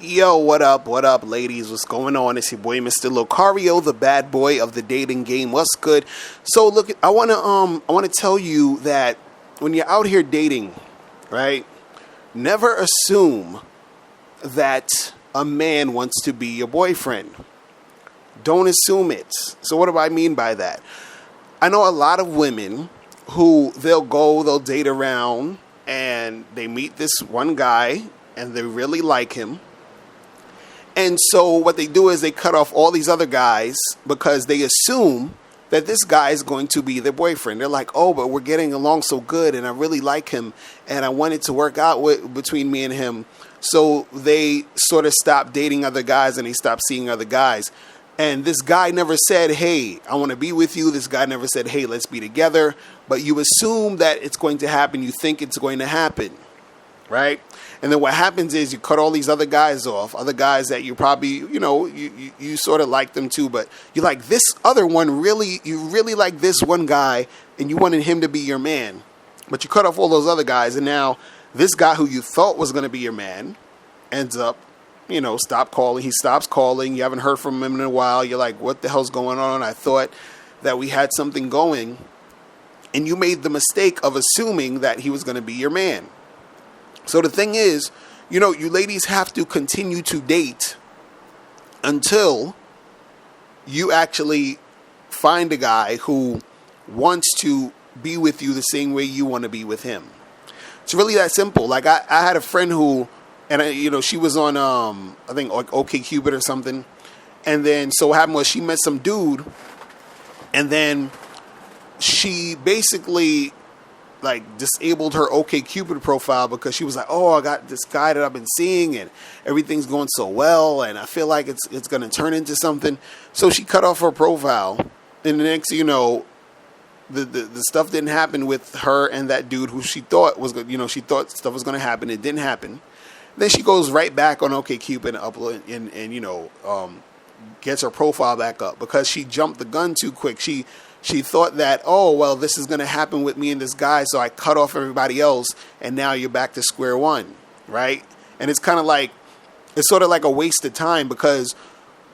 Yo, what up, ladies? What's going on? It's your boy, Mr. Locario, the bad boy of the dating game. What's good? So, look, I wanna tell you that when you're out here dating, right? Never assume that a man wants to be your boyfriend. Don't assume it. So, what do I mean by that? I know a lot of women who they'll date around, and they meet this one guy, and they really like him. And so what they do is they cut off all these other guys because they assume that this guy is going to be their boyfriend. They're like, oh, but we're getting along so good and I really like him and I want it to work out between me and him. So they sort of stop dating other guys and they stop seeing other guys. And this guy never said, hey, I want to be with you. This guy never said, hey, let's be together. But you assume that it's going to happen. You think it's going to happen, right? And then what happens is you cut all these other guys off, other guys that you probably, you sort of like them too, but you like this other one you really like this one guy and you wanted him to be your man. But you cut off all those other guys and now this guy who you thought was going to be your man ends up, stop calling. He stops calling. You haven't heard from him in a while. You're like, what the hell's going on? I thought that we had something going. And you made the mistake of assuming that he was going to be your man. So the thing is, you ladies have to continue to date until you actually find a guy who wants to be with you the same way you want to be with him. It's really that simple. Like I had a friend who, and she was on, I think like OkCupid or something. And then so what happened was she met some dude and then she basically like disabled her OkCupid profile because she was like, oh, I got this guy that I've been seeing and everything's going so well and I feel like it's going to turn into something. So she cut off her profile and the next, the stuff didn't happen with her and that dude who she thought was good. She thought stuff was going to happen. It didn't happen. Then she goes right back on OkCupid and upload and gets her profile back up because she jumped the gun too quick. She thought that, oh, well, this is going to happen with me and this guy, so I cut off everybody else, and now you're back to square one, right? And it's sort of like a waste of time because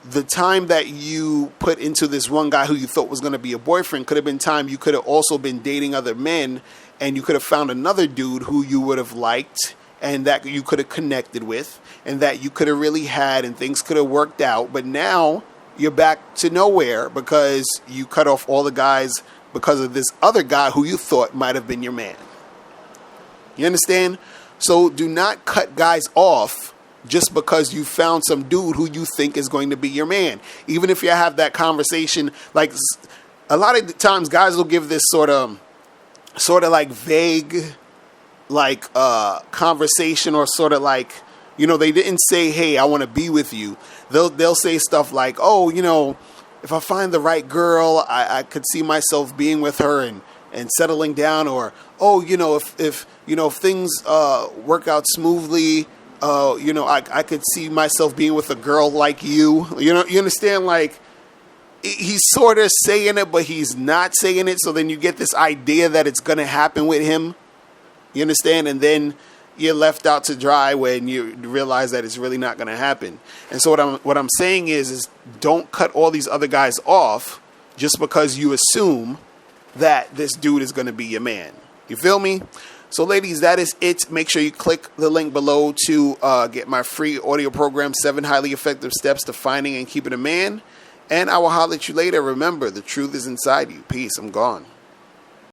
the time that you put into this one guy who you thought was going to be a boyfriend could have been time you could have also been dating other men, and you could have found another dude who you would have liked and that you could have connected with and that you could have really had and things could have worked out, but now you're back to nowhere because you cut off all the guys because of this other guy who you thought might have been your man. You understand? So do not cut guys off just because you found some dude who you think is going to be your man. Even if you have that conversation, like a lot of the times guys will give this sort of like vague, like conversation or sort of like, they didn't say, hey, I want to be with you. They'll say stuff like, oh, if I find the right girl, I could see myself being with her and settling down. Or, oh, if things work out smoothly, I could see myself being with a girl like you. You understand? Like, he's sort of saying it, but he's not saying it. So then you get this idea that it's going to happen with him. You understand? And then you're left out to dry when you realize that it's really not going to happen. And so what I'm saying is don't cut all these other guys off just because you assume that this dude is going to be your man. You feel me? So ladies, that is it. Make sure you click the link below to get my free audio program, 7 Highly Effective Steps to Finding and Keeping a Man. And I will holler at you later. Remember, the truth is inside you. Peace. I'm gone.